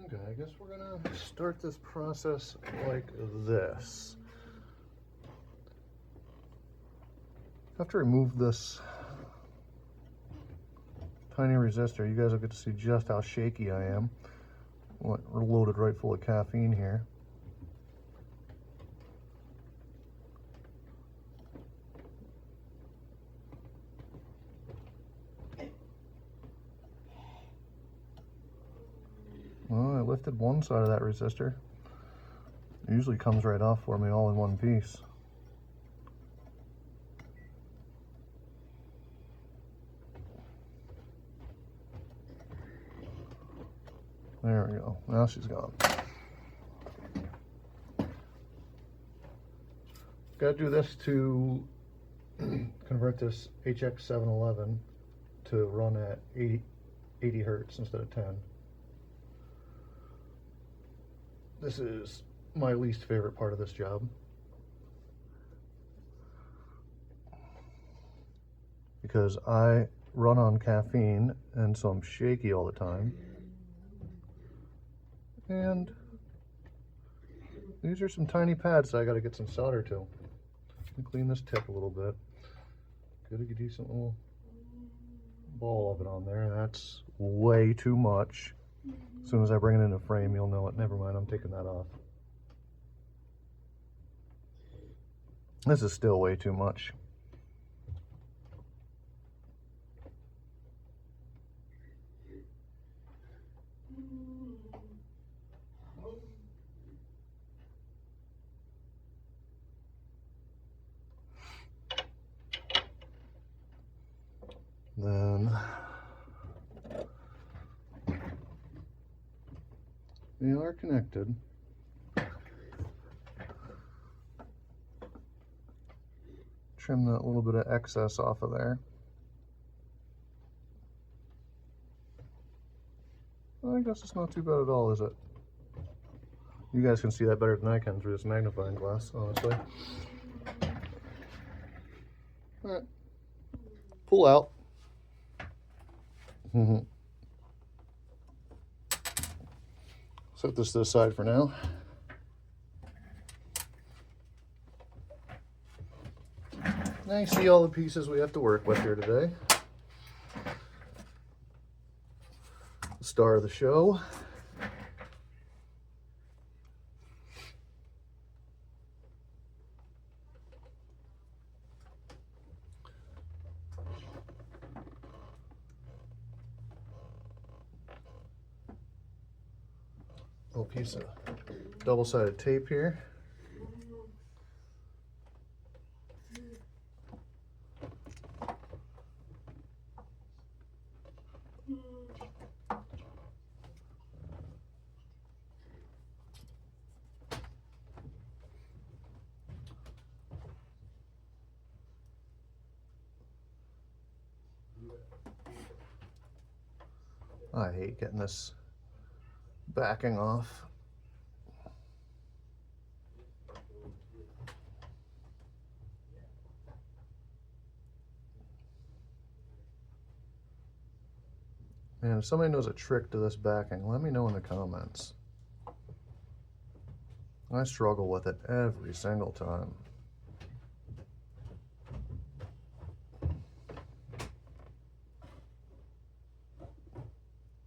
Okay, I guess we're gonna start this process like this. I have to remove this tiny resistor. You guys will get to see just how shaky I am. We're loaded right full of caffeine here. Well, I lifted one side of that resistor. It usually comes right off for me all in one piece. There we go. Now she's gone. Got to do this to convert this HX711 to run at 80 hertz instead of 10. This is my least favorite part of this job. Because I run on caffeine and so I'm shaky all the time. And these are some tiny pads that I got to get some solder to. Clean this tip a little bit. Get a decent little ball of it on there. That's way too much. As soon as I bring it in a frame, you'll know it. Never mind, I'm taking that off. This is still way too much. Then they are connected. Trim that little bit of excess off of there. I guess it's not too bad at all, is it? You guys can see that better than I can through this magnifying glass, honestly. All right. Pull out. Set this to the side for now. Now you see all the pieces we have to work with here today. The star of the show. Little piece of double-sided tape here. I hate getting this backing off. And if somebody knows a trick to this backing, let me know in the comments. I struggle with it every single time.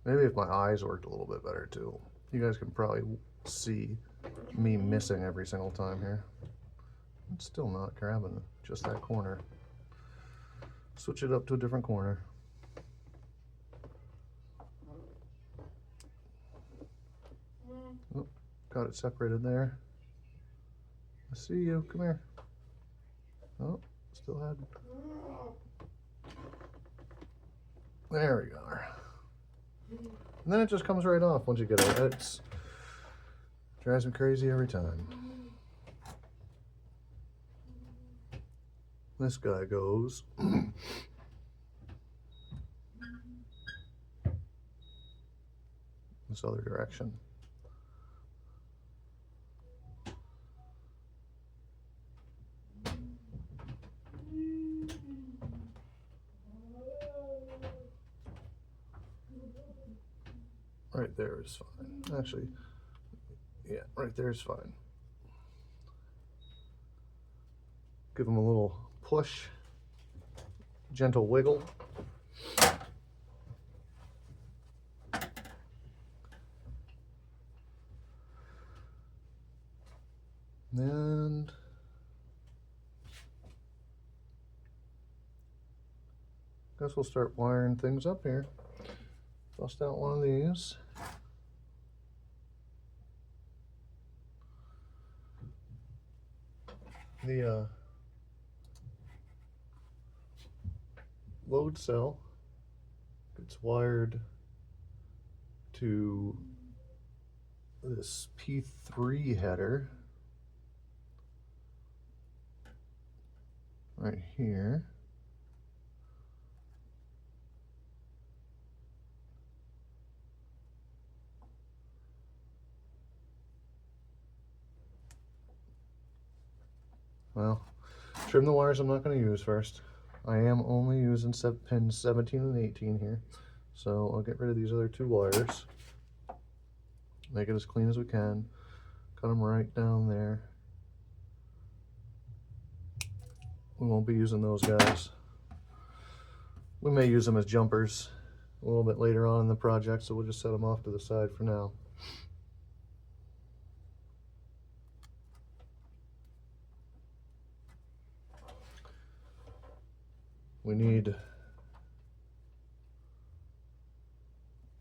Maybe if my eyes worked a little bit better too. You guys can probably see me missing every single time here. It's still not grabbing just that corner. Switch it up to a different corner. Oh, got it separated there. I see you, come here. Oh, still had. There we go. And then it just comes right off once you get it. It drives me crazy every time. This guy goes this other direction. Right there is fine. Actually, yeah, right there is fine. Give them a little push, gentle wiggle. And guess we'll start wiring things up here. Bust out one of these. The load cell gets wired to this P3 header right here. Well, trim the wires I'm not going to use first. I am only using pins 17 and 18 here, so I'll get rid of these other two wires. Make it as clean as we can. Cut them right down there. We won't be using those guys. We may use them as jumpers a little bit later on in the project, so we'll just set them off to the side for now. We need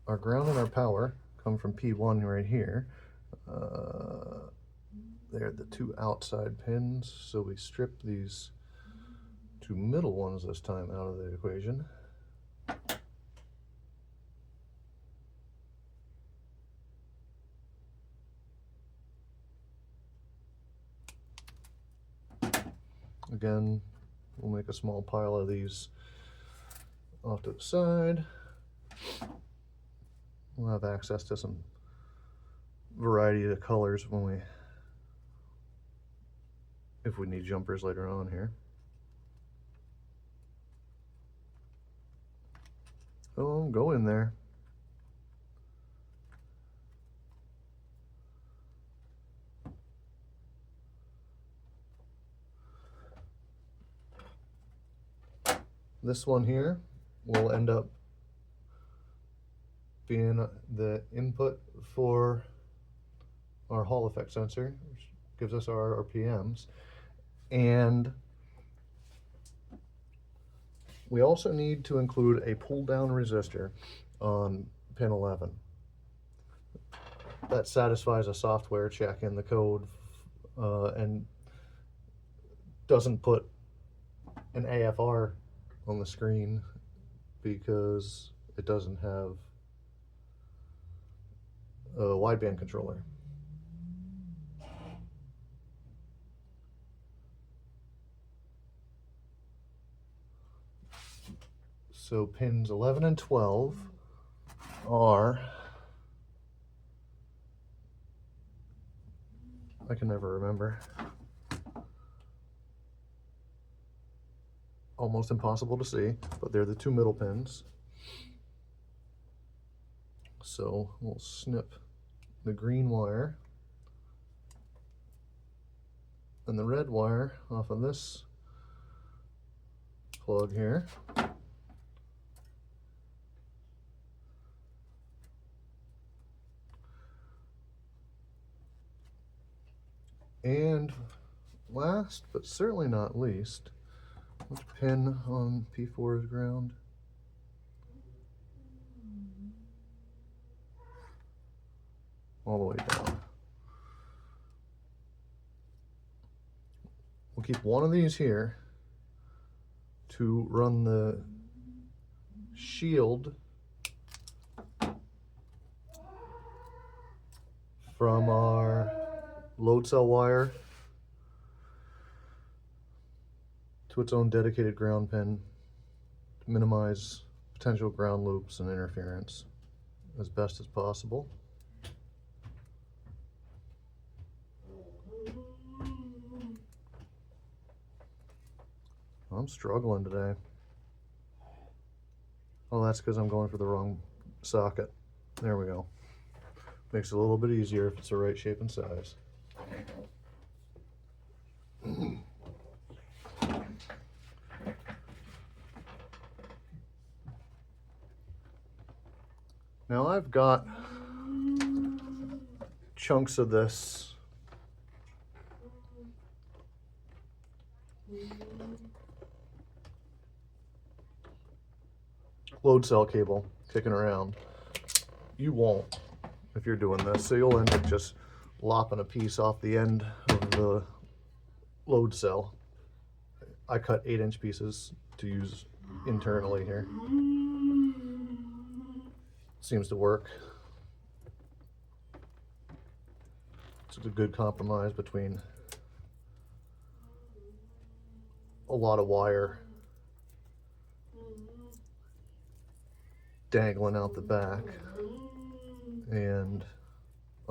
our ground and our power come from P1 right here. They're the two outside pins, so we strip these two middle ones this time out of the equation. Again, we'll make a small pile of these off to the side. We'll have access to some variety of colors if we need jumpers later on here. Oh, go in there. This one here will end up being the input for our Hall effect sensor, which gives us our RPMs. And we also need to include a pull down resistor on pin 11. That satisfies a software check in the code and doesn't put an AFR on the screen because it doesn't have a wideband controller. So pins 11 and 12 are, I can never remember, almost impossible to see, but they're the two middle pins. So we'll snip the green wire and the red wire off of this plug here. And last, but certainly not least, which pin on P4 is ground? All the way down. We'll keep one of these here to run the shield from our load cell wire to its own dedicated ground pin to minimize potential ground loops and interference as best as possible. I'm struggling today. Oh, that's because I'm going for the wrong socket. There we go. Makes it a little bit easier if it's the right shape and size. Now I've got chunks of this load cell cable kicking around. You won't if you're doing this, so you'll end up just lopping a piece off the end of the load cell. I cut 8-inch pieces to use internally here. Seems to work. It's a good compromise between a lot of wire dangling out the back and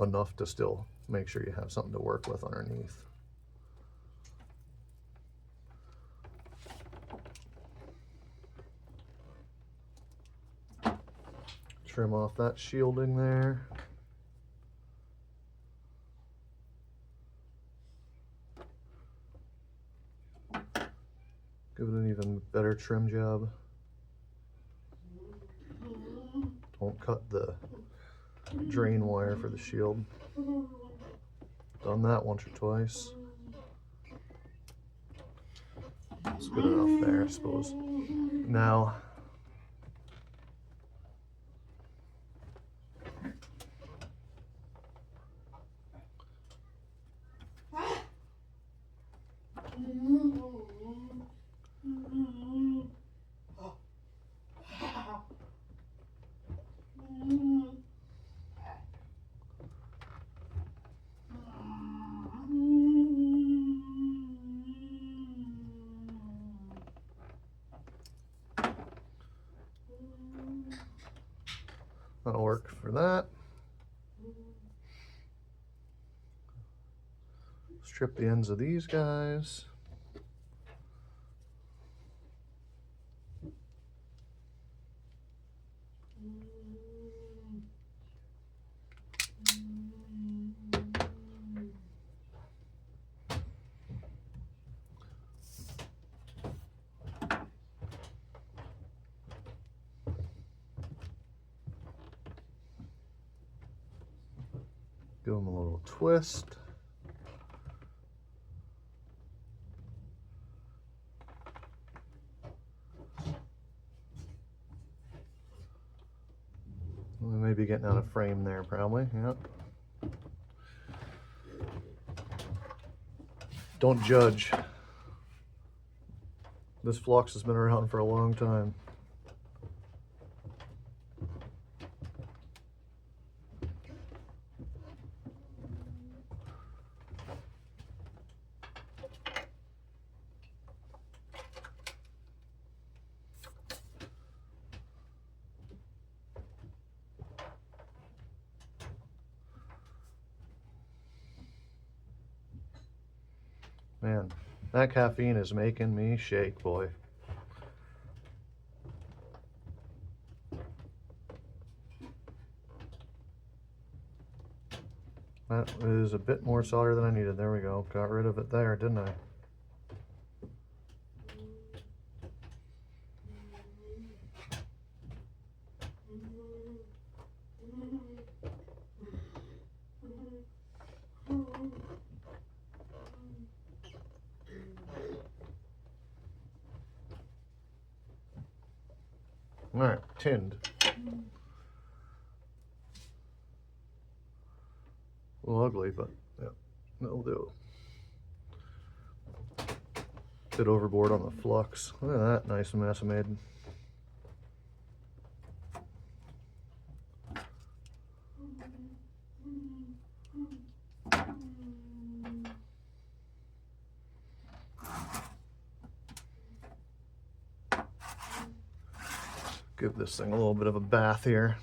enough to still make sure you have something to work with underneath. Trim off that shielding there. Give it an even better trim job. Don't cut the drain wire for the shield. Done that once or twice. It's good enough there, I suppose. Now, that'll work for that. Strip the ends of these guys. Give them a little twist. We may be getting out of frame there, probably. Yep. Don't judge. This flux has been around for a long time. Man, that caffeine is making me shake, boy. That is a bit more solder than I needed. There we go. Got rid of it there, didn't I? All right, tinned. A little ugly, but yeah, that'll do. Bit overboard on the flux. Look at that, nice mess I made. Give this thing a little bit of a bath here.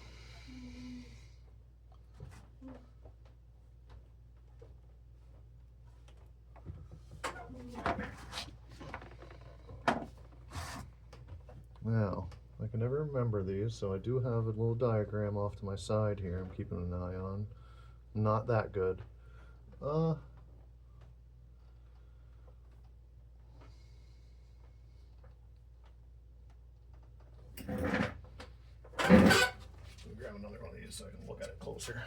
Now, I can never remember these, so I do have a little diagram off to my side here I'm keeping an eye on. not that good. Let me grab another one of these so I can look at it closer.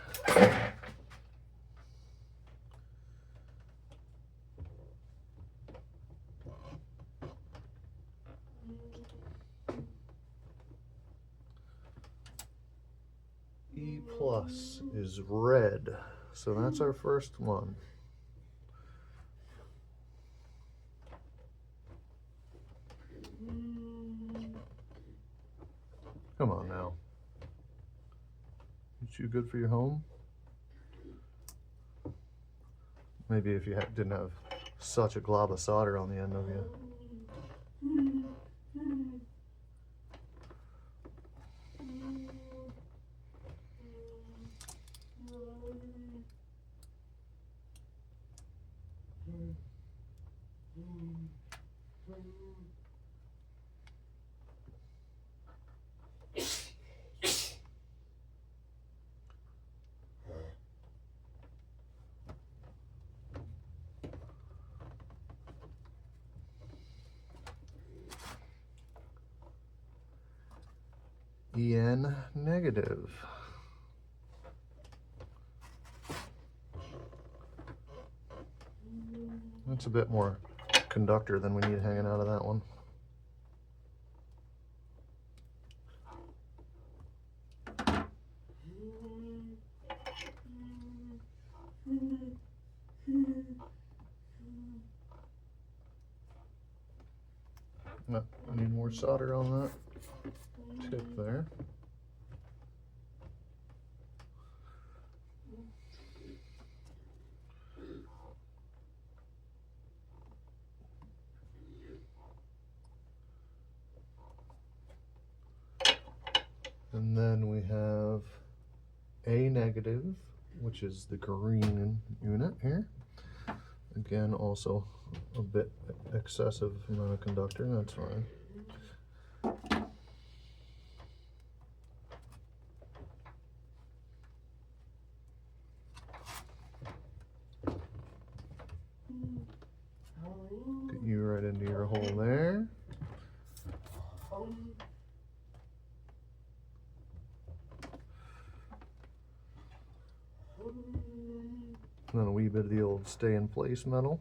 E plus is red, so that's our first one. Come on now. You too good for your home? Maybe if you didn't have such a glob of solder on the end of you. En negative. That's a bit more conductor than we need hanging out of that one. No, I need more solder on that tip there. And then we have A negative, which is the green unit here. Again, also a bit excessive amount of conductor, that's fine. Get you right into your hole there. And then a wee bit of the old stay in place metal.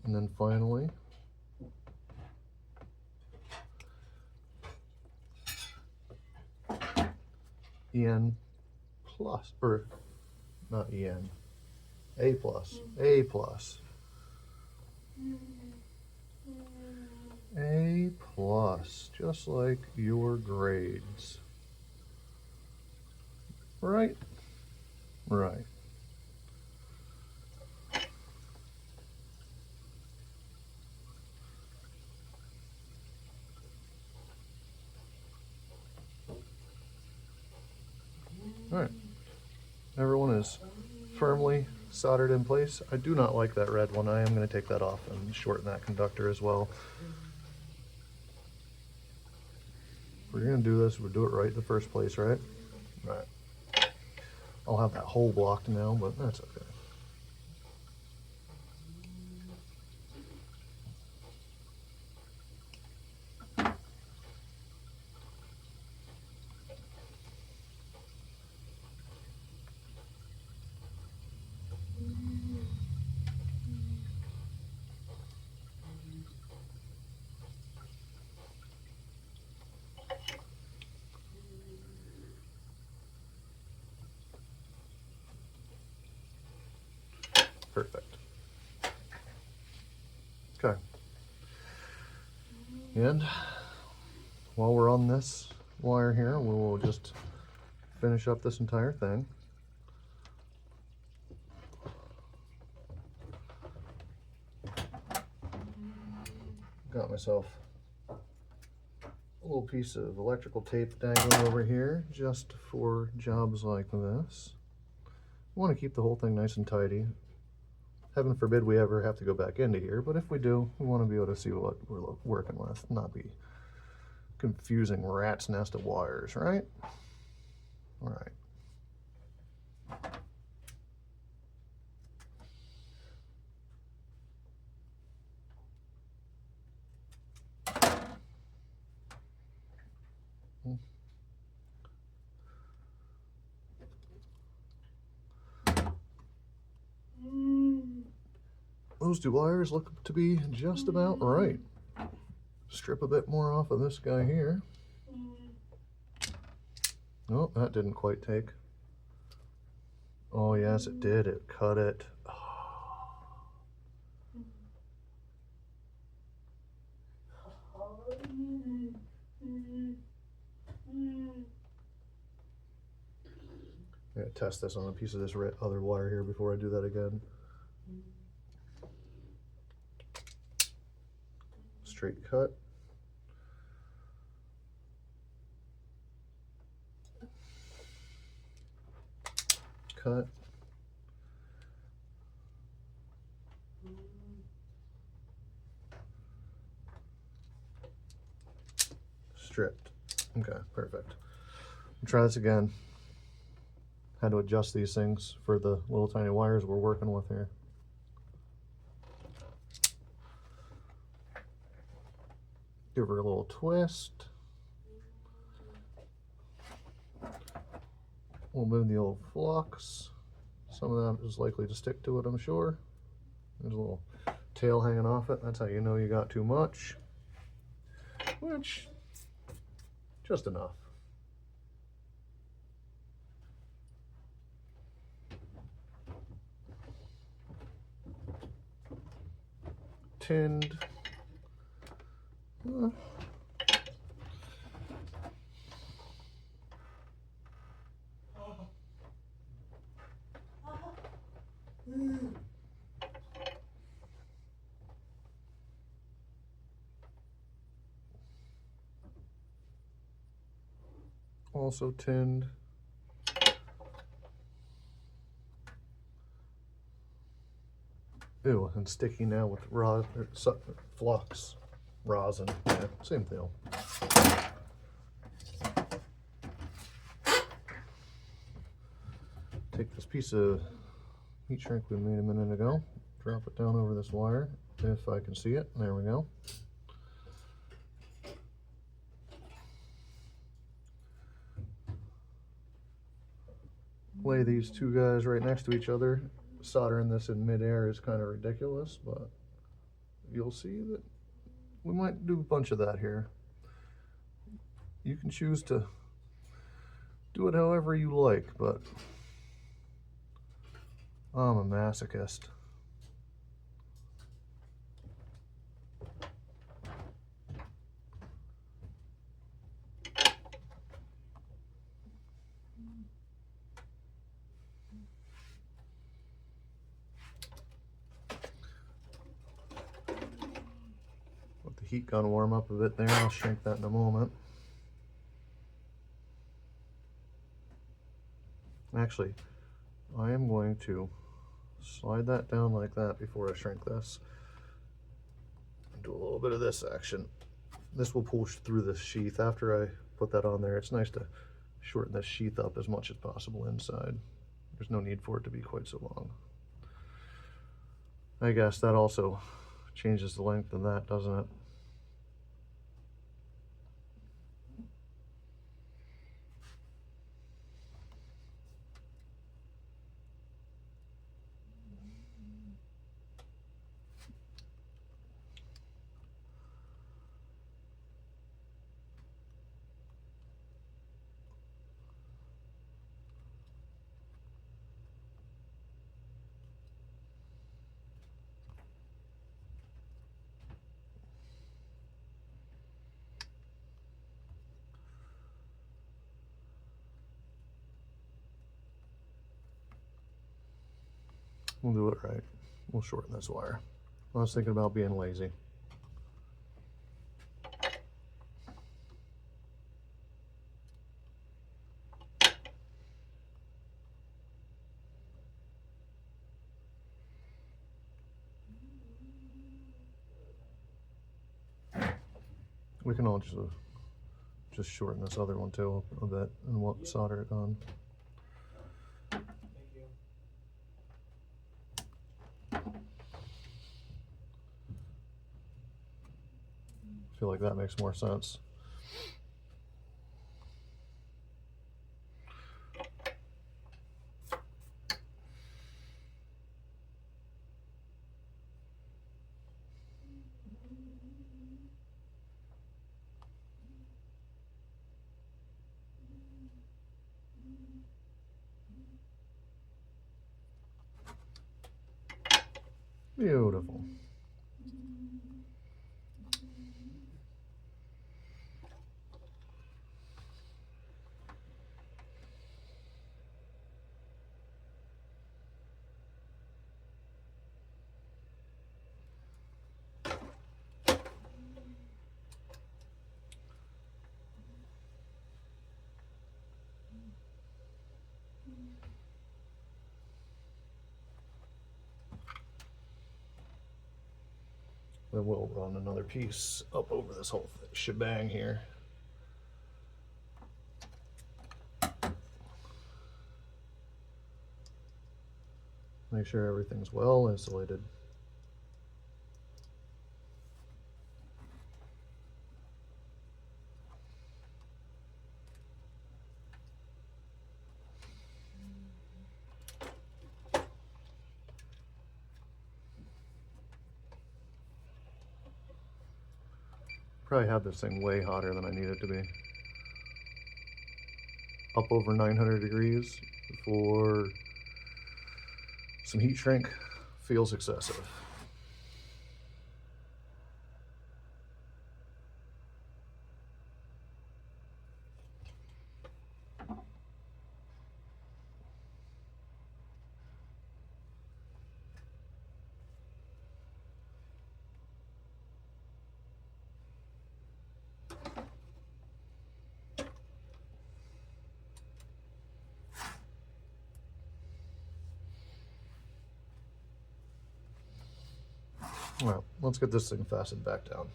And then finally, En plus, or not En, A plus, A plus. A plus, just like your grades. Right? Right. All right. Everyone is firmly soldered in place. I do not like that red one. I am going to take that off and shorten that conductor as well. If we're going to do this, we'll do it right in the first place, right? Right. I'll have that hole blocked now, but that's okay. Perfect. Okay. And while we're on this wire here, we will just finish up this entire thing. Got myself a little piece of electrical tape dangling over here just for jobs like this. We want to keep the whole thing nice and tidy. Heaven forbid we ever have to go back into here, but if we do, we want to be able to see what we're working with, not be confusing rat's nest of wires, right? All right. Those two wires look to be just about right. Strip a bit more off of this guy here. Oh, that didn't quite take. Oh yes, it did. It cut it. I'm gonna test this on a piece of this other wire here before I do that again. Straight cut. Cut. Stripped. Okay, perfect. Try this again. Had to adjust these things for the little tiny wires we're working with here. Give her a little twist. We'll move the old flux. Some of that is likely to stick to it, I'm sure. There's a little tail hanging off it. That's how you know you got too much. Which, just enough. Tinned. Also tinned. Ew, and sticky now with flux, rosin, yeah, same deal. Take this piece of heat shrink we made a minute ago, drop it down over this wire, if I can see it. There we go. Lay these two guys right next to each other. Soldering this in midair is kind of ridiculous, but you'll see that we might do a bunch of that here. You can choose to do it however you like, but I'm a masochist. Let the heat gun warm up a bit there. I'll shrink that in a moment. Actually, I am going to slide that down like that before I shrink this. Do a little bit of this action. This will pull through the sheath after I put that on there. It's nice to shorten this sheath up as much as possible inside. There's no need for it to be quite so long. I guess that also changes the length of that, doesn't it? We'll do it right. We'll shorten this wire. I was thinking about being lazy. We can all just just shorten this other one too a bit and solder it on. I feel like that makes more sense. Beautiful. Then we'll run another piece up over this whole shebang here. Make sure everything's well insulated. Probably have this thing way hotter than I need it to be. Up over 900 degrees for some heat shrink feels excessive. Well, let's get this thing fastened back down.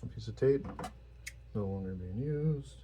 A piece of tape, no longer being used.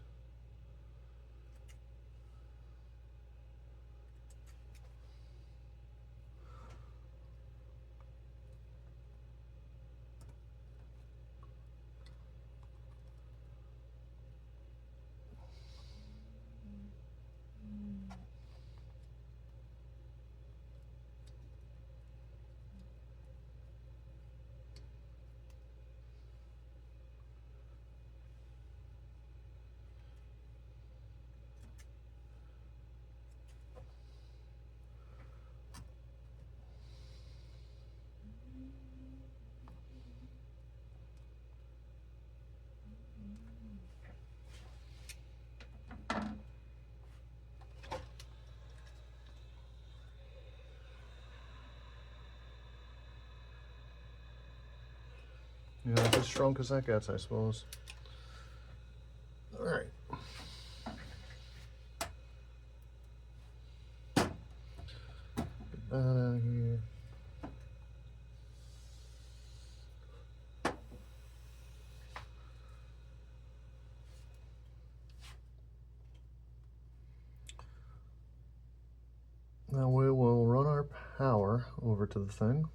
Yeah, as shrunk as that gets, I suppose. All right. Get that out of here. Now we will run our power over to the thing.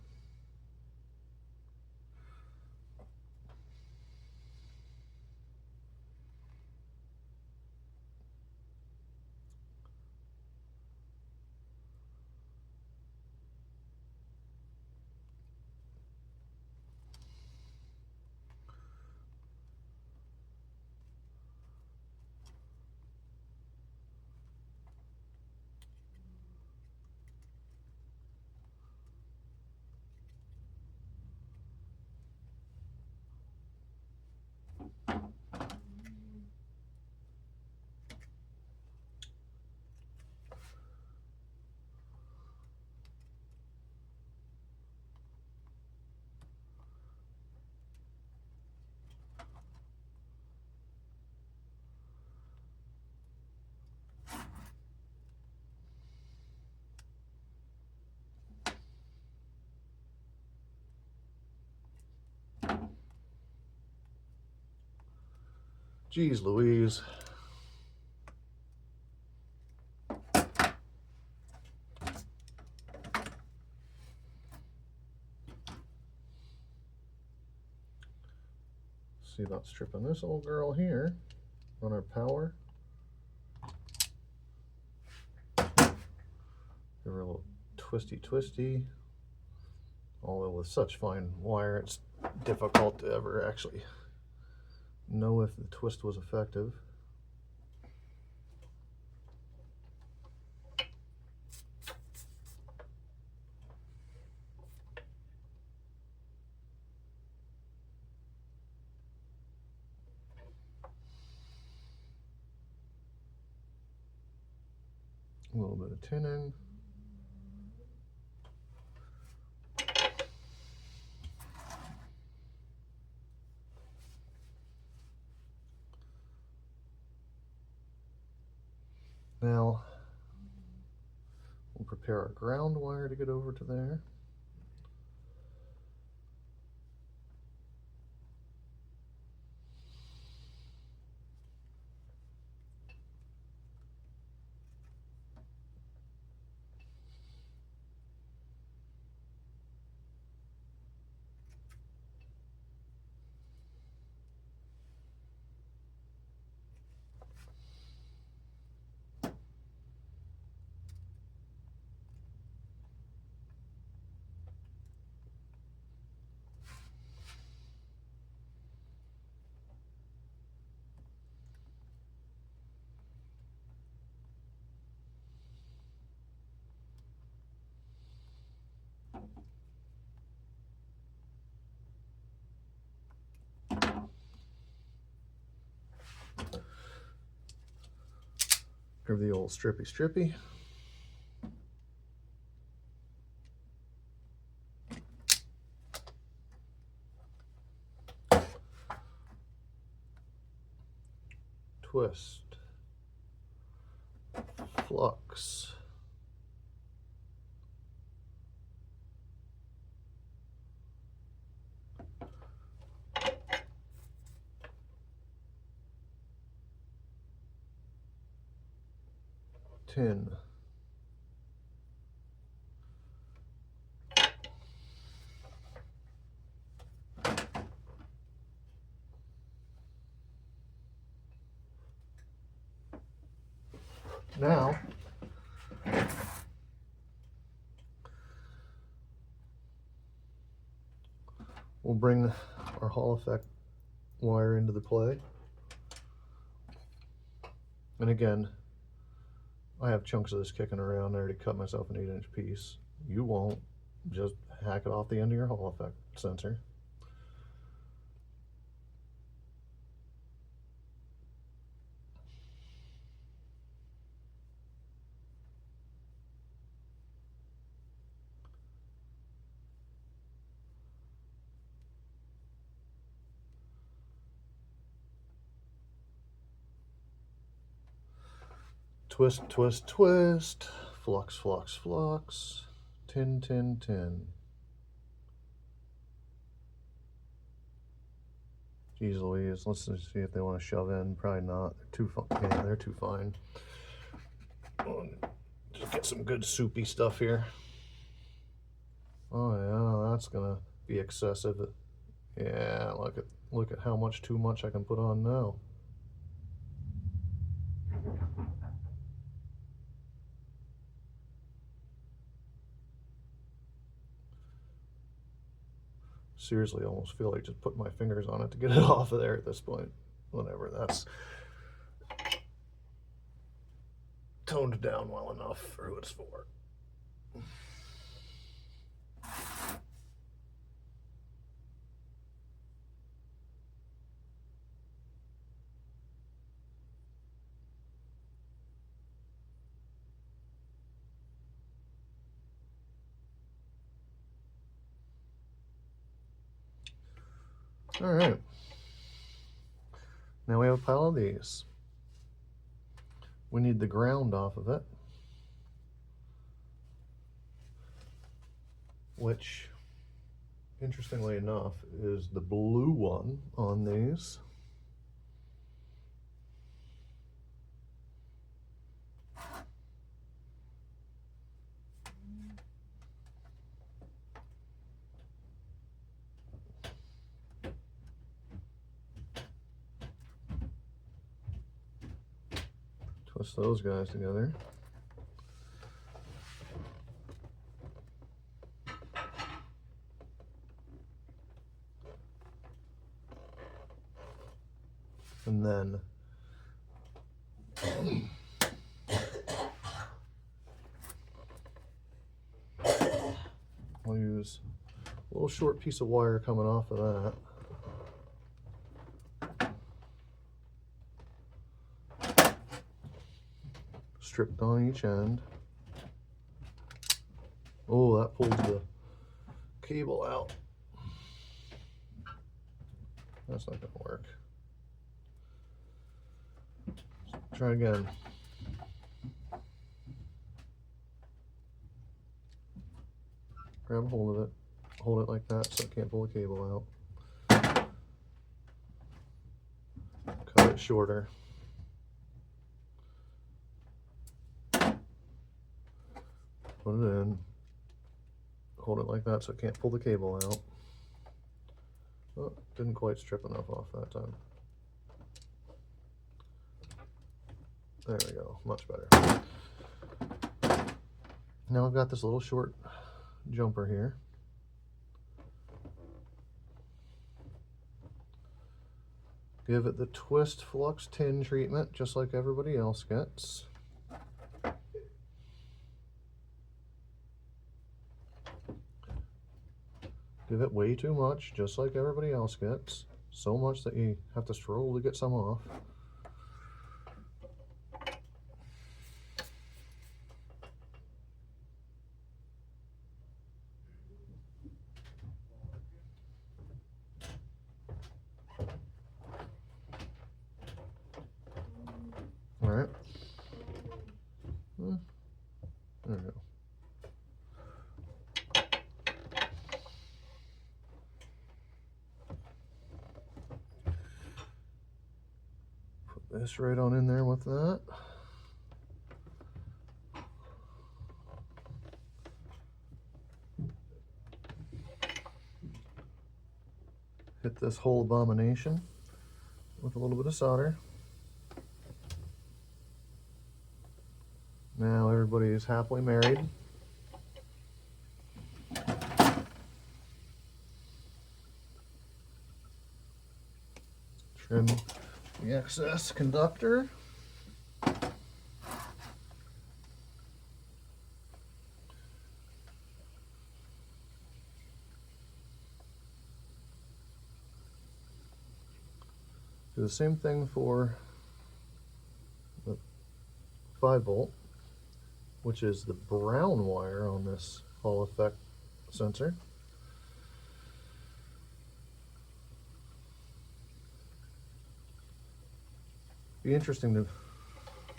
Jeez Louise. See about stripping this old girl here on our power. Give her a little twisty. Although with such fine wire, it's difficult to ever actually know if the twist was effective. A little bit of tinning. Now, we'll prepare our ground wire to get over to there. Give the old strippy. Twist. Flux. Tin. Now, we'll bring our Hall effect wire into the play. And again, I have chunks of this kicking around. I already cut myself an 8-inch piece. You won't. Just hack it off the end of your Hall effect sensor. Twist, twist, twist. Flux, flux, flux. Tin, tin, tin. Jeez Louise, let's just see if they want to shove in. Probably not. They're too fine. Yeah, they're too fine. Just get some good soupy stuff here. Oh yeah, that's gonna be excessive. Yeah, look at how much too much I can put on now. Seriously, I almost feel like just putting my fingers on it to get it off of there at this point. Whatever, that's toned down well enough for who it's for. All right, now we have a pile of these. We need the ground off of it, which, interestingly enough, is the blue one on these. twist those guys together. And then I'll use a little short piece of wire coming off of that. Stripped on each end. Oh, that pulls the cable out. That's not gonna work. Try again. Grab a hold of it. Hold it like that so it can't pull the cable out. Cut it shorter. Put it in. Hold it like that so it can't pull the cable out. Oh, didn't quite strip enough off that time. There we go, much better. Now I've got this little short jumper here. Give it the twist flux tin treatment just like everybody else gets. Give it way too much, just like everybody else gets. So much that you have to stroll to get some off. All right. There we go. Put this right on in there with that. Hit this whole abomination with a little bit of solder. Now everybody is happily married. Trim the excess conductor. Do the same thing for the 5-volt, which is the brown wire on this Hall effect sensor. Be interesting to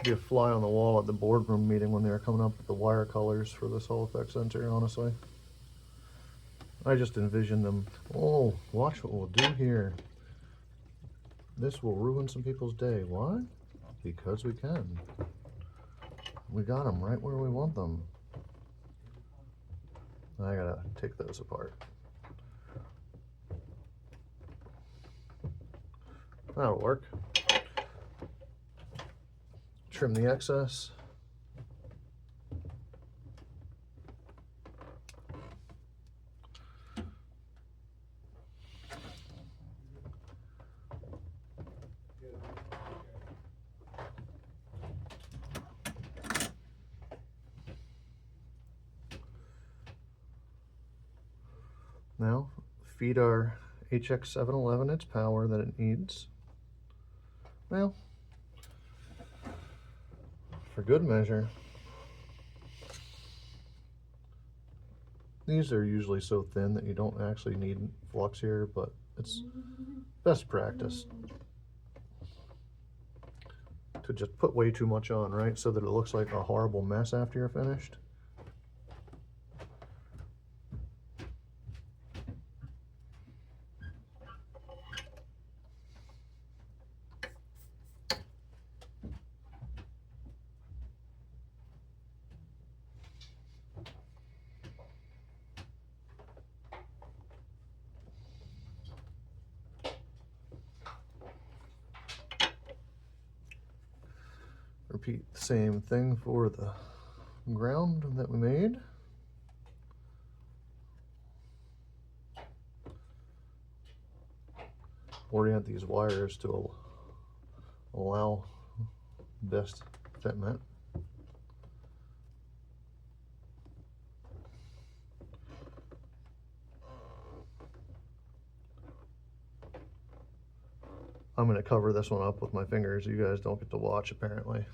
be a fly on the wall at the boardroom meeting when they were coming up with the wire colors for this Hall effect sensor, honestly. I just envisioned them, oh, watch what we'll do here. This will ruin some people's day. Why? Because we can. We got them right where we want them. I gotta take those apart. That'll work. Trim the excess. Now, feed our HX711 its power that it needs. Well, for good measure, these are usually so thin that you don't actually need flux here, but it's best practice to just put way too much on, right? So that it looks like a horrible mess after you're finished. Repeat the same thing for the ground that we made. Orient these wires to allow best fitment. I'm going to cover this one up with my fingers. You guys don't get to watch, apparently.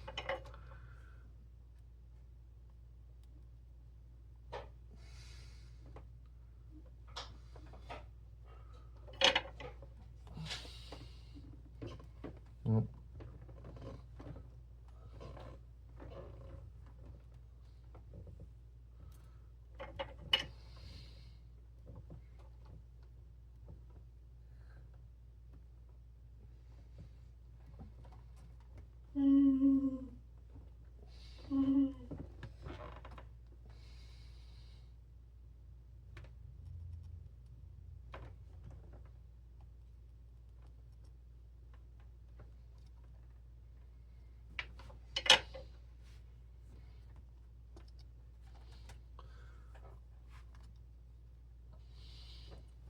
Yep.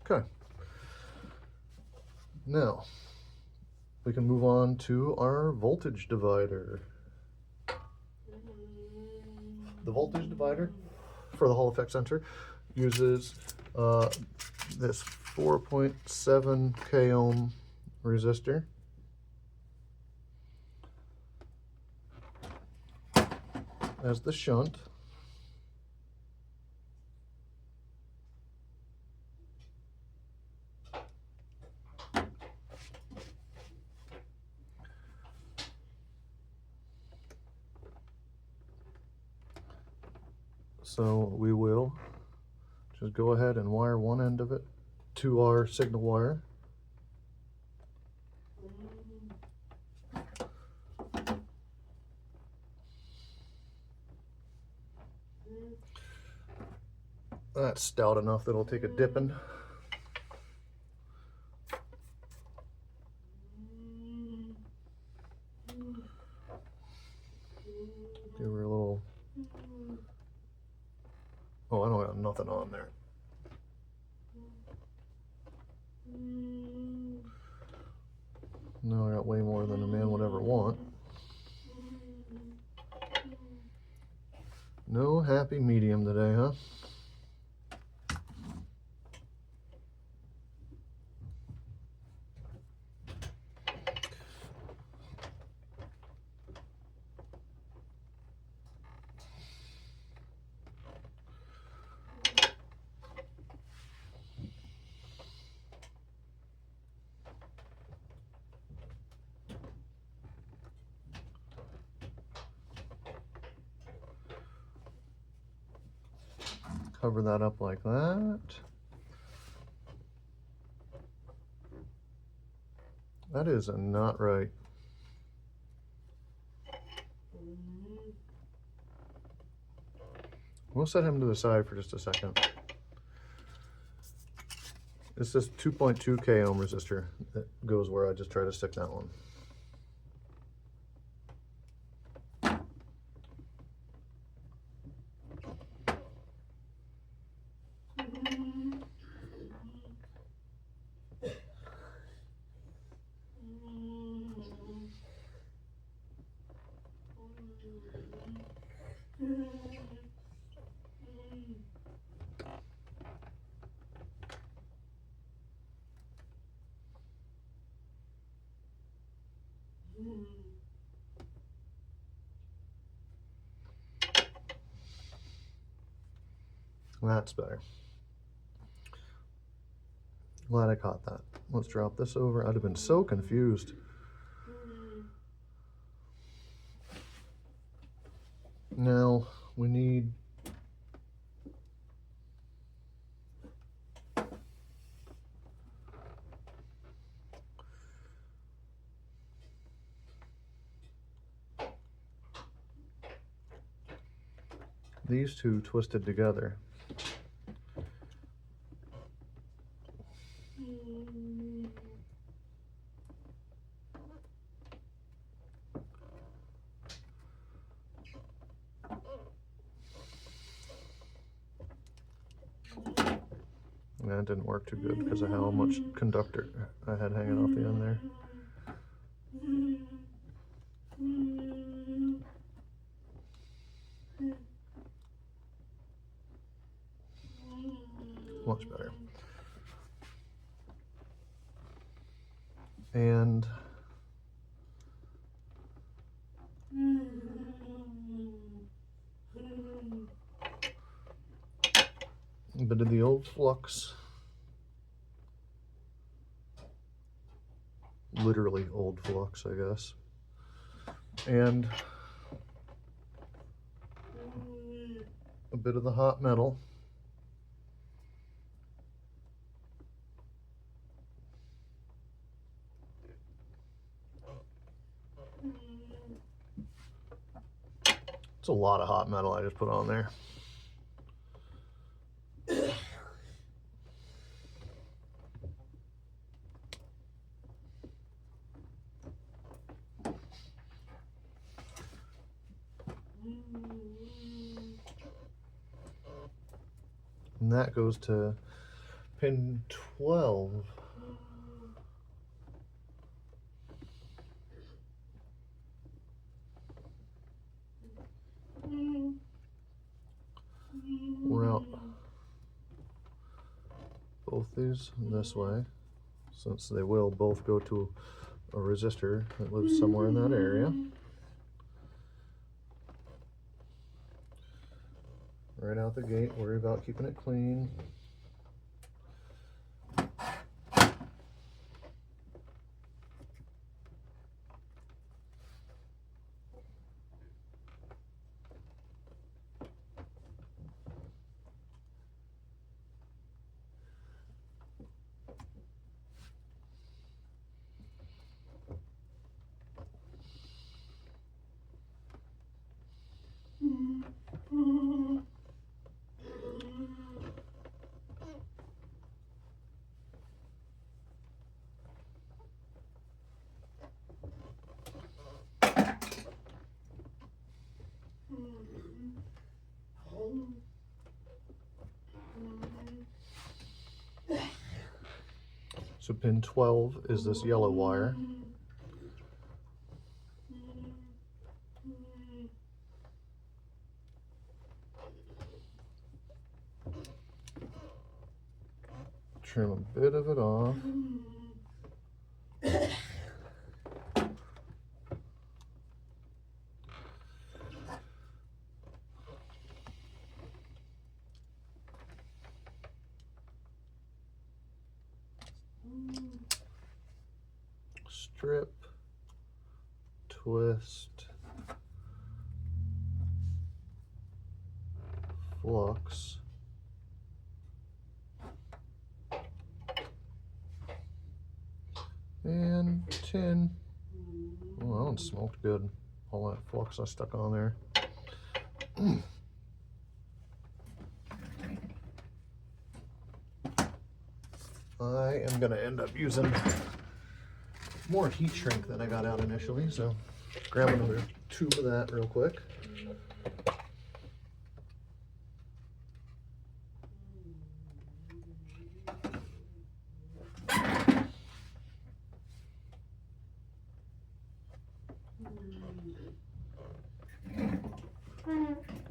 Okay. Now, we can move on to our voltage divider. The voltage divider for the Hall effect sensor uses this 4.7 k ohm resistor as the shunt. So we will just go ahead and wire one end of it to our signal wire. That's stout enough that it'll take a dipping. Give her a little. Oh, I don't got nothing on there. No, I got way more than a man would ever want. No happy medium today, huh? Cover that up like that. That is not right. We'll set him to the side for just a second. It's this 2.2 k ohm resistor that goes where I just try to stick that one. That's better. Glad I caught that. Let's drop this over. I'd have been so confused. Now we need these two twisted together. it didn't work too good because of how much conductor I had hanging off the end there. Much better. And a bit of the old flux. Literally old flux, I guess. And a bit of the hot metal. It's a lot of hot metal I just put on there. And that goes to pin 12. Route both these this way, since they will both go to a resistor that lives somewhere in that area. Right out the gate, worry about keeping it clean. So pin 12 is this yellow wire. Trim a bit of it off. Strip, twist, flux, and tin. Oh, that one smoked good. All that flux I stuck on there. I am going to end up using more heat shrink than I got out initially, so grab another tube of that real quick.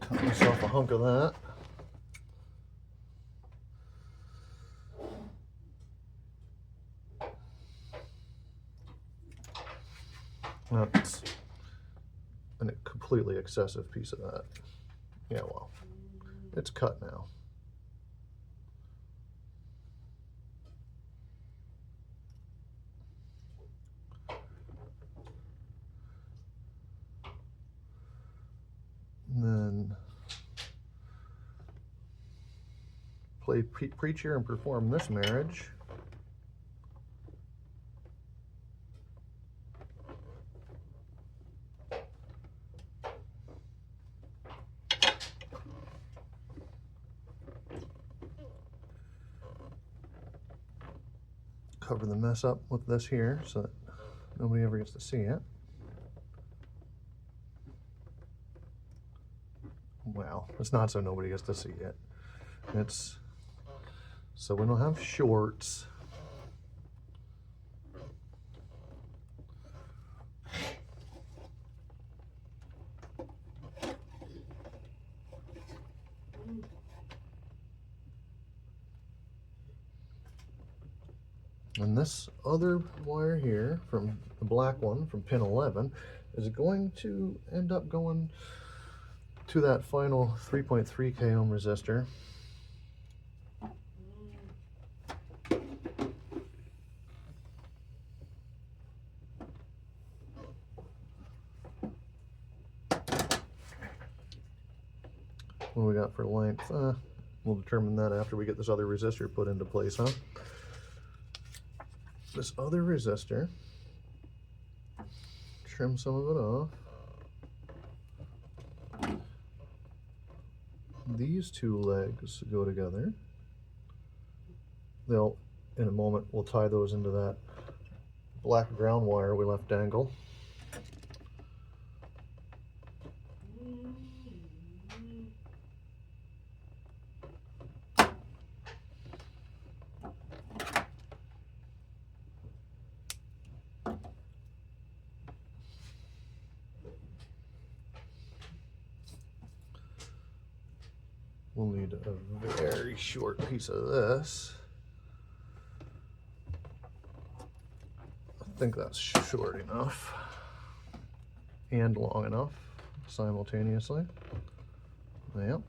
Cut myself a hunk of that. That's a completely excessive piece of that. Yeah, well, it's cut now. And then play preacher and perform this marriage. Cover the mess up with this here so that nobody ever gets to see it. Well, it's not so nobody gets to see it. It's so we don't have shorts. And this other wire here, from the black one, from pin 11, is going to end up going to that final 3.3 k ohm resistor. What do we got for length? We'll determine that after we get this other resistor put into place, huh? This other resistor, trim some of it off. These two legs go together. They'll, in a moment, we'll tie those into that black ground wire we left dangle. We'll need a very short piece of this. I think that's short enough and long enough simultaneously. Yep.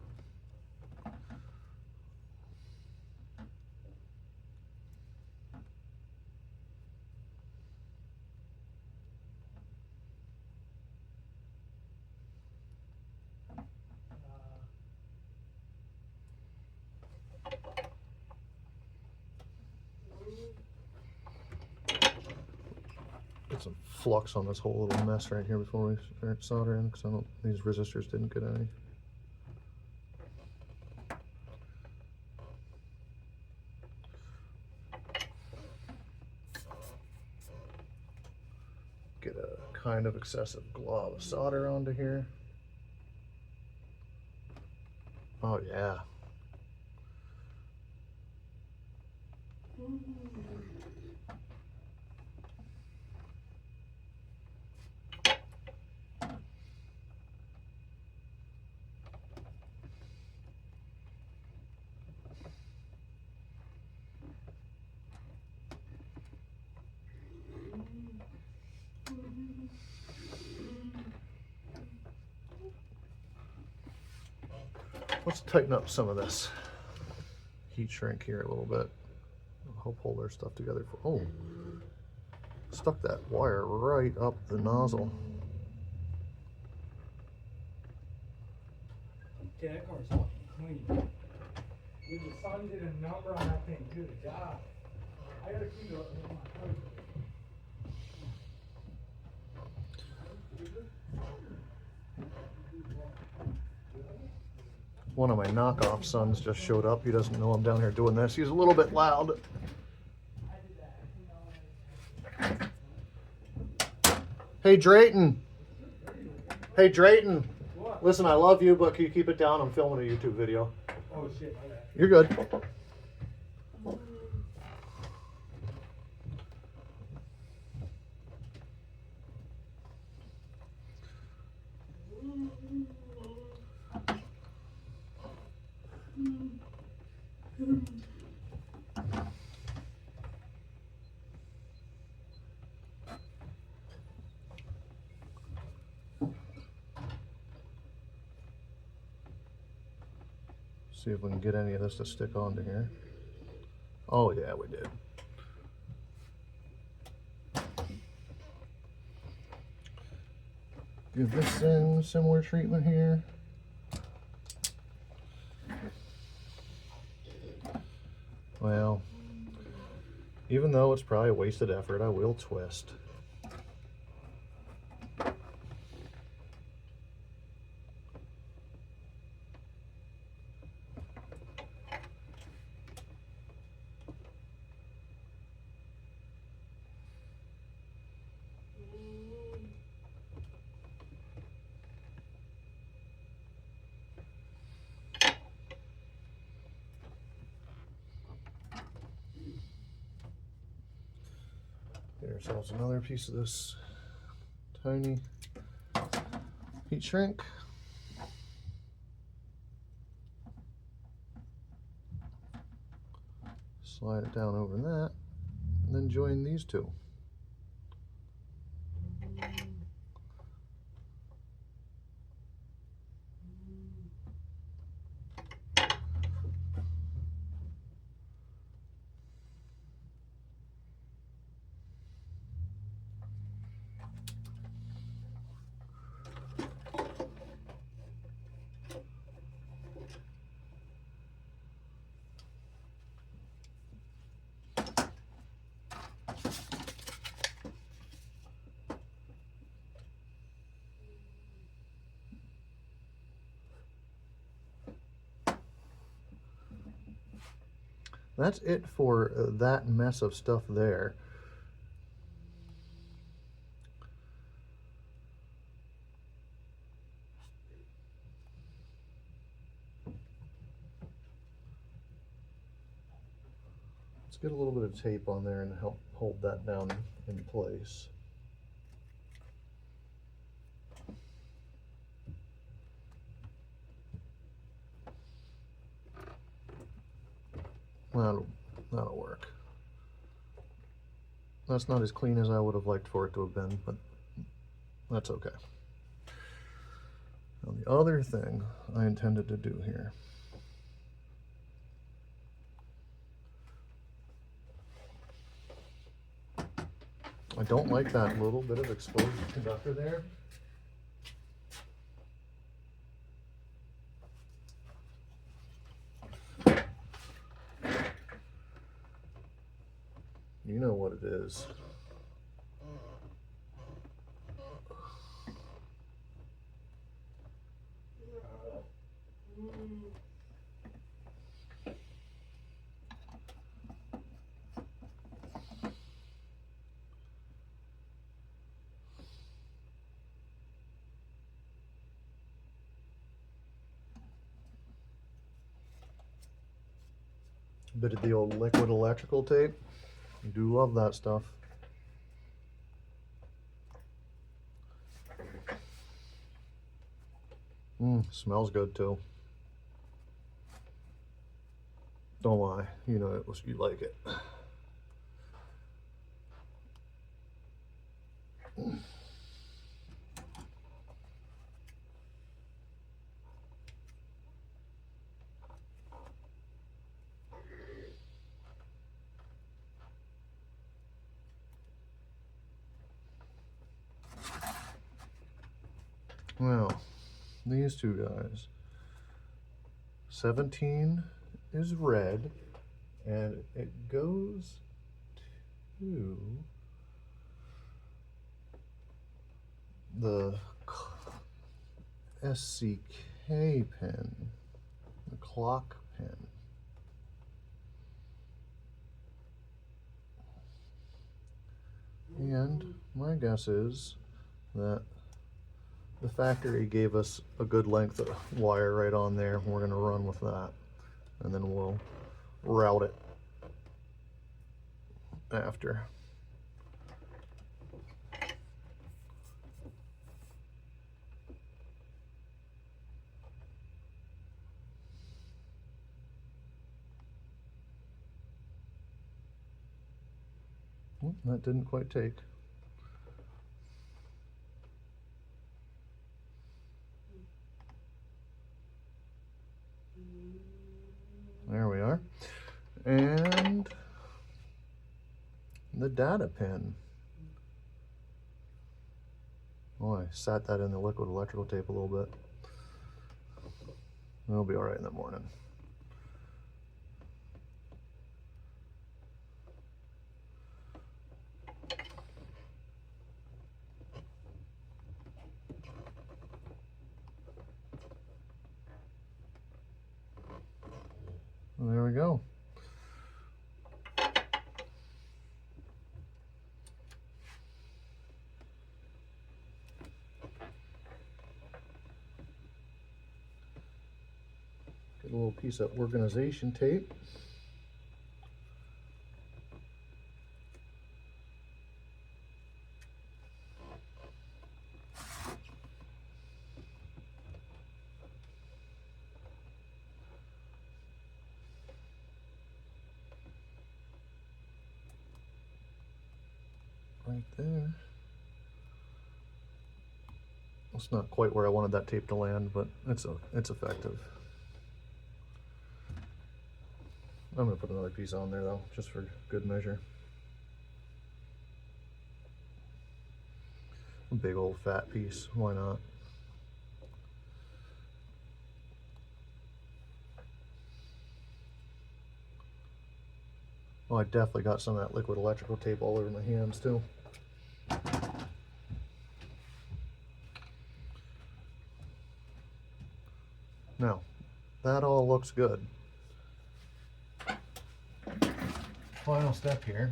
Get some flux on this whole little mess right here before we start soldering, because these resistors didn't get any. Get a kind of excessive glob of solder onto here. Oh yeah. Let's tighten up some of this heat shrink here a little bit. I'll help hold our stuff together. Oh, stuck that wire right up the nozzle. Okay, that car's fucking clean. Dude, the sun did a number on that thing. Good job. I gotta clean it up with my coat. One of my knockoff sons just showed up. He doesn't know I'm down here doing this. He's a little bit loud. Hey Drayton. Hey Drayton. What? Listen, I love you, but can you keep it down? I'm filming a YouTube video. Oh shit, my bad. You're good. See if we can get any of this to stick onto here. Oh yeah, we did. Give this thing similar treatment here. Well, even though it's probably a wasted effort, I will twist. ourselves another piece of this tiny heat shrink. Slide it down over that, and then join these two. That's it for that mess of stuff there. Let's get a little bit of tape on there and help hold that down in place. That'll work. That's not as clean as I would have liked for it to have been, but that's okay. Now the other thing I intended to do here, I don't like that little bit of exposed conductor there. You know what it is. A bit of the old liquid electrical tape. I do love that stuff. Smells good too. Don't lie, you know it was, you like it. Well, these two guys. 17 is red, and it goes to the SCK pin, the clock pin. And my guess is that the factory gave us a good length of wire right on there. We're going to run with that, and then we'll route it after. That didn't quite take. There we are. And the data pin. Oh, I sat that in the liquid electrical tape a little bit. It'll be all right in the morning. There we go. Get a little piece of organization tape. right there. It's not quite where I wanted that tape to land, but it's effective. I'm gonna put another piece on there though, just for good measure. A big old fat piece, why not? Oh, I definitely got some of that liquid electrical tape all over my hands too. Now, that all looks good. Final step here.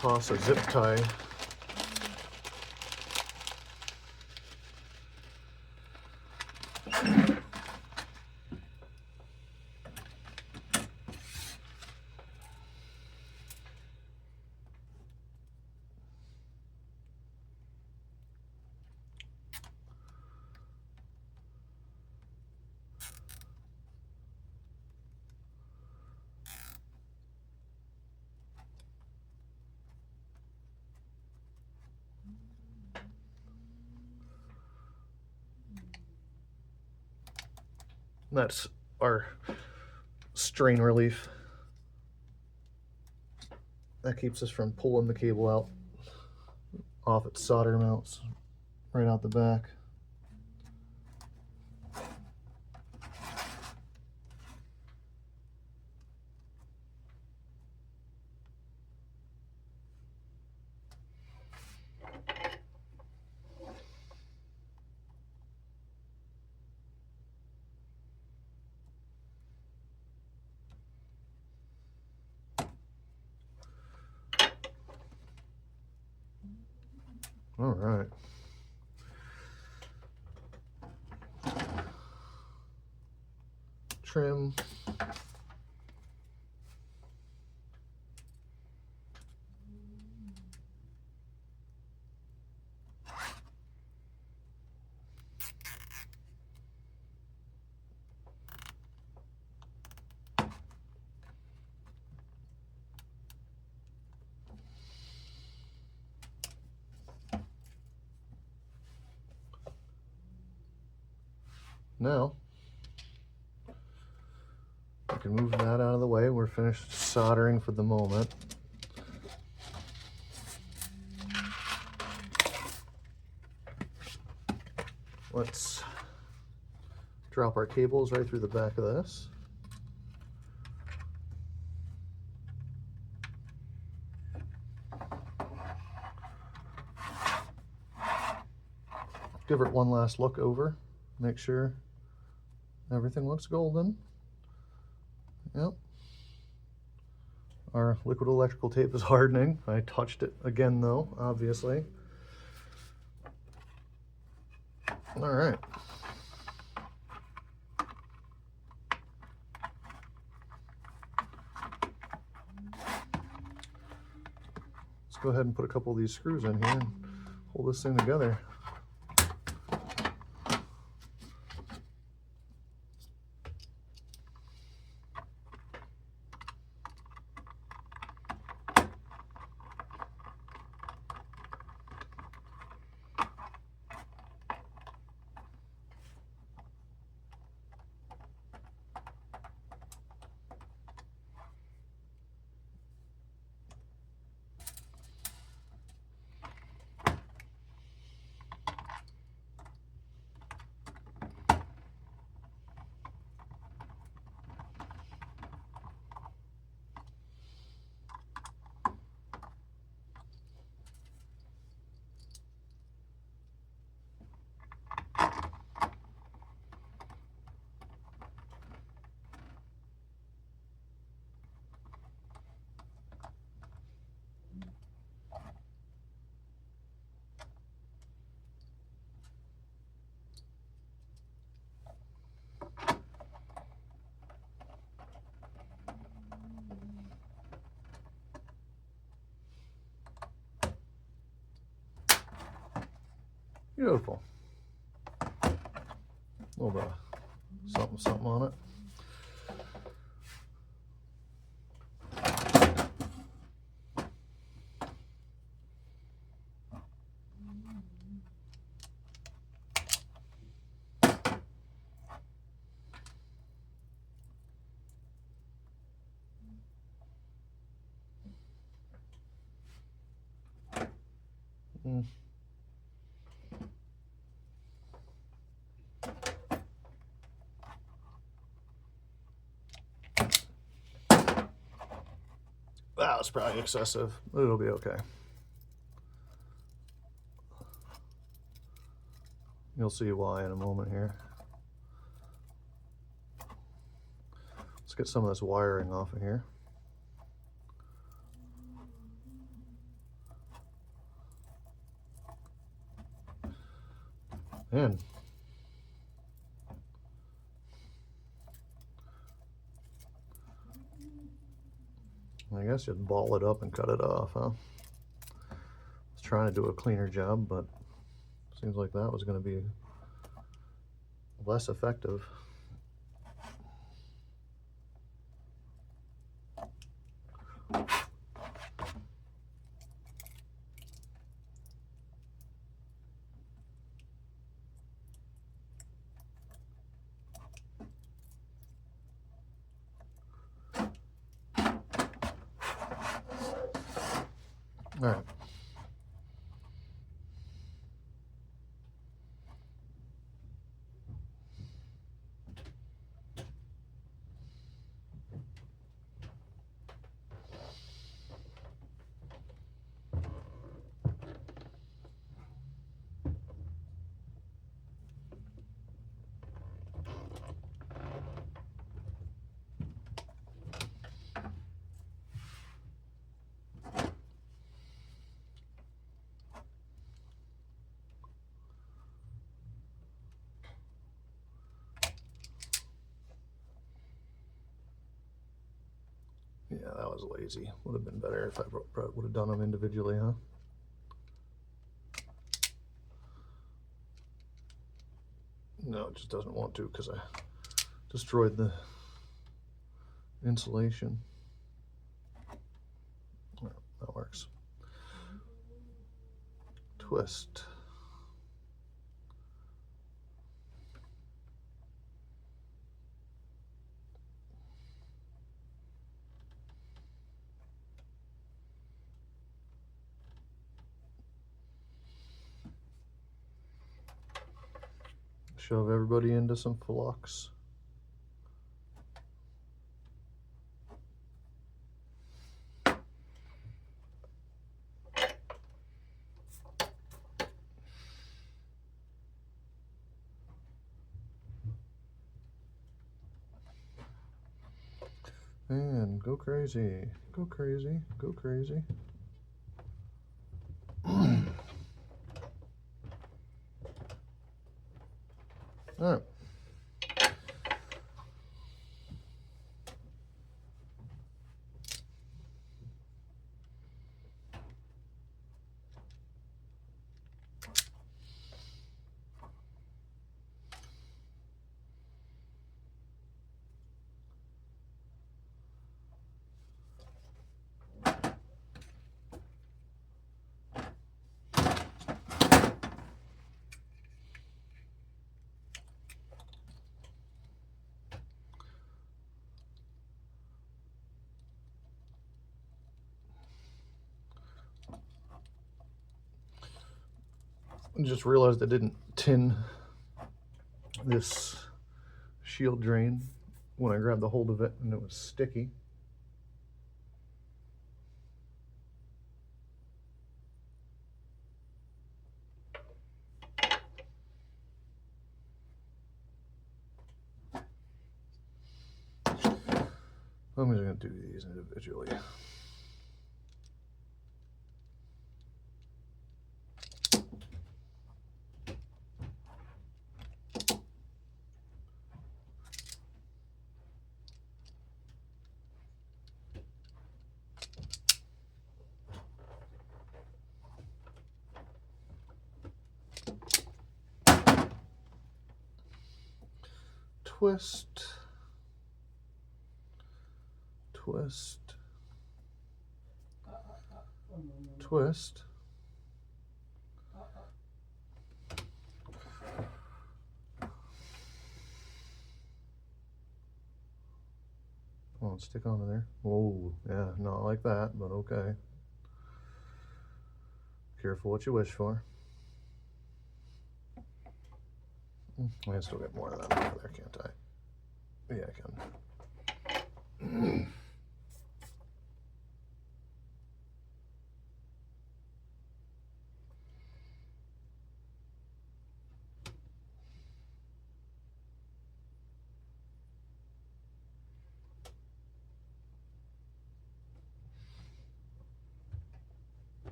Toss a zip tie That's our strain relief. That keeps us from pulling the cable out off its solder mounts right out the back. All right. Trim. Now, we can move that out of the way. We're finished soldering for the moment. Let's drop our cables right through the back of this. Give it one last look over. Make sure everything looks golden. Yep. Our liquid electrical tape is hardening. I touched it again though, obviously. All right. Let's go ahead and put a couple of these screws in here and hold this thing together. Beautiful. A little bit of something on it. That was probably excessive. It'll be okay. You'll see why in a moment here. Let's get some of this wiring off of here. And I guess you'd ball it up and cut it off, huh? I was trying to do a cleaner job, but seems like that was going to be less effective. All right. Yeah, that was lazy. Would have been better if I would have done them individually, huh? No, it just doesn't want to because I destroyed the insulation. Oh, that works. Twist. Shove everybody into some flux. And go crazy, go crazy, go crazy. All right. I just realized I didn't tin this shield drain when I grabbed the hold of it, and it was sticky. I'm just going to do these individually. Twist, twist, twist. Come on, stick onto there. Oh, yeah, not like that, but okay. careful what you wish for. I can still get more of that over there, can't I? Yeah, I can.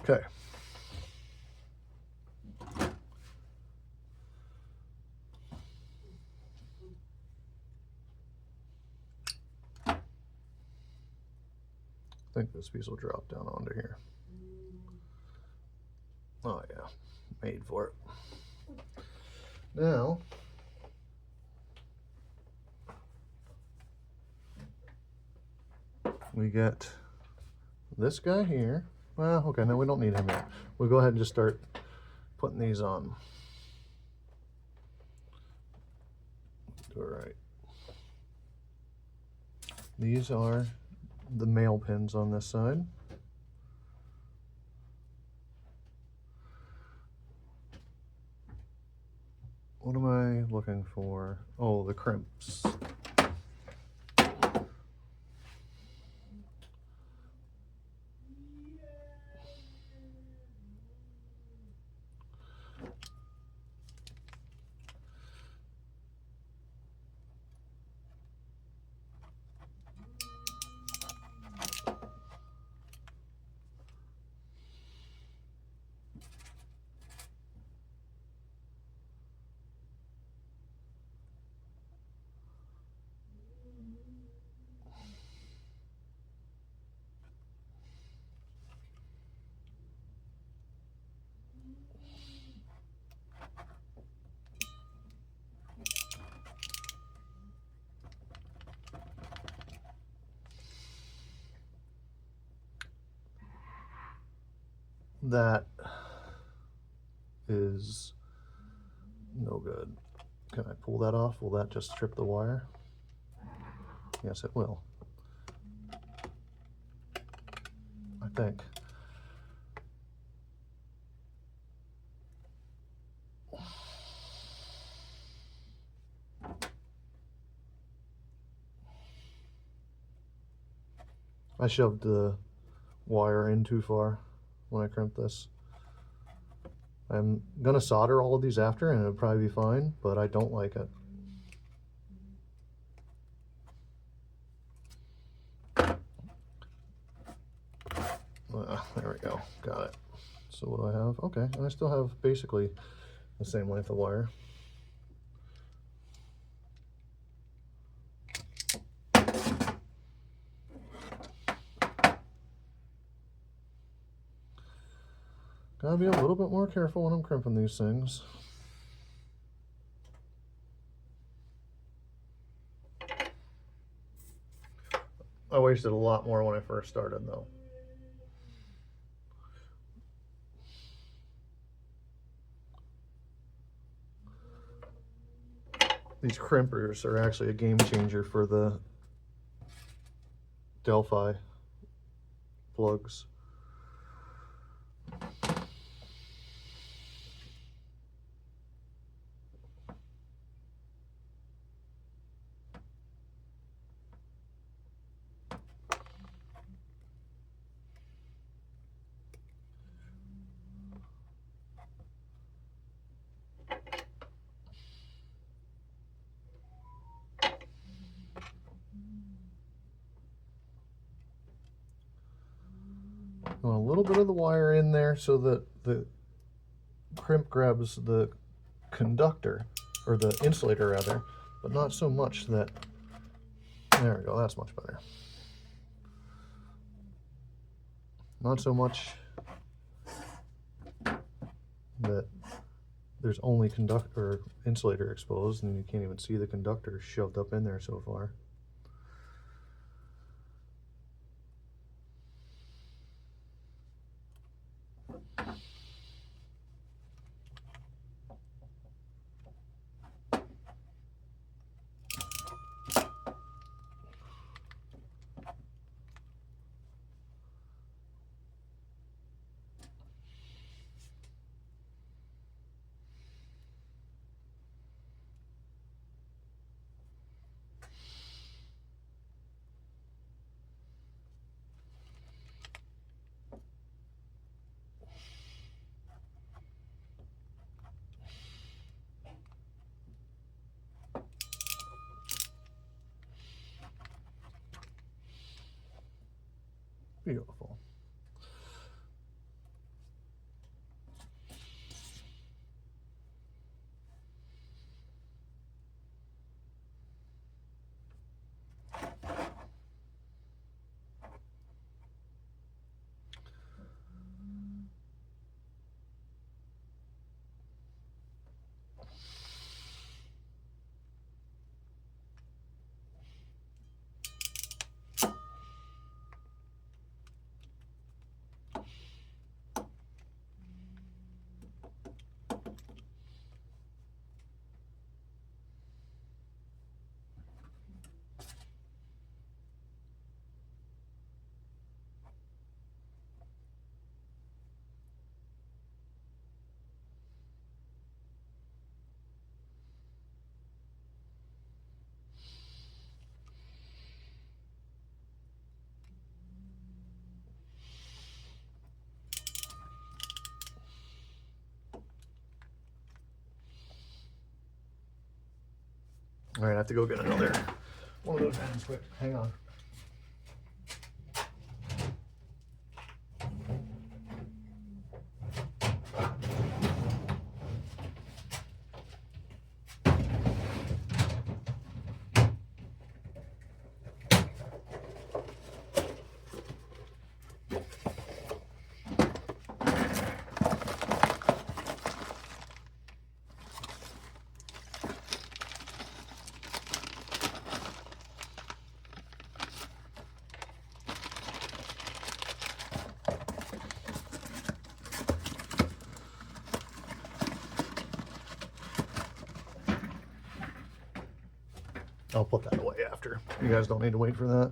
Okay. I think this piece will drop down onto here. Oh yeah, made for it. Now, we get this guy here. Well, okay, no, we don't need him yet. We'll go ahead and just start putting these on. Do it right. These are the male pins on this side. What am I looking for? Oh, the crimps. That is no good. Can I pull that off? Will that just strip the wire? Yes, it will. I think. I shoved the wire in too far when I crimped this. I'm gonna solder all of these after and it'll probably be fine, but I don't like it. There we go, got it. So what do I have? Okay, and I still have basically the same length of wire. Gotta be a little bit more careful when I'm crimping these things. I wasted a lot more when I first started though. These crimpers are actually a game changer for the Delphi plugs. A little bit of the wire in there so that the crimp grabs the conductor, or the insulator rather, but not so much that, there we go, that's much better. Not so much that there's only conductor or insulator exposed and you can't even see the conductor shoved up in there so far. Beautiful. All right, I have to go get another one of those pens quick. Hang on. I'll put that away after. You guys don't need to wait for that.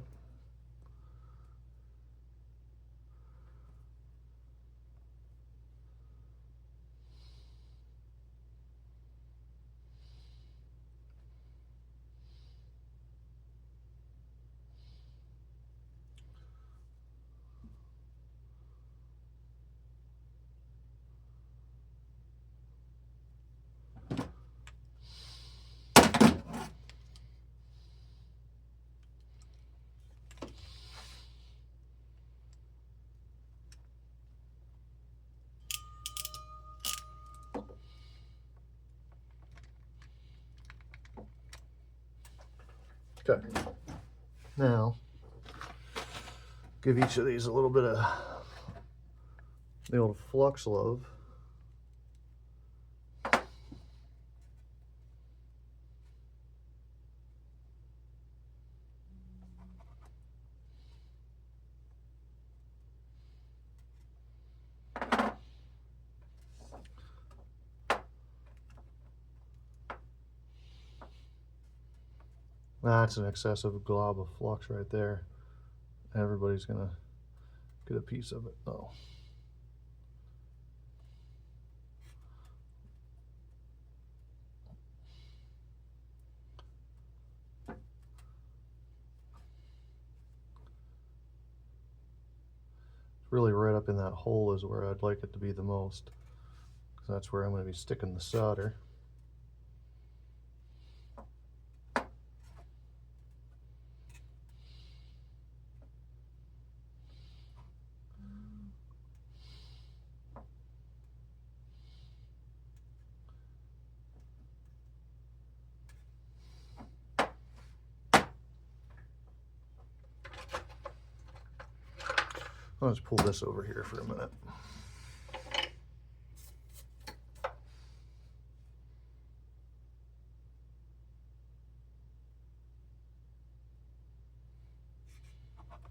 Okay. Now, give each of these a little bit of the old flux love. That's an excessive glob of flux right there. Everybody's gonna get a piece of it. Oh. Really right up in that hole is where I'd like it to be the most, because that's where I'm going to be sticking the solder. Let's pull this over here for a minute.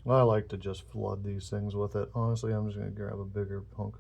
I like to just flood these things with it. Honestly, I'm just going to grab a bigger hunk.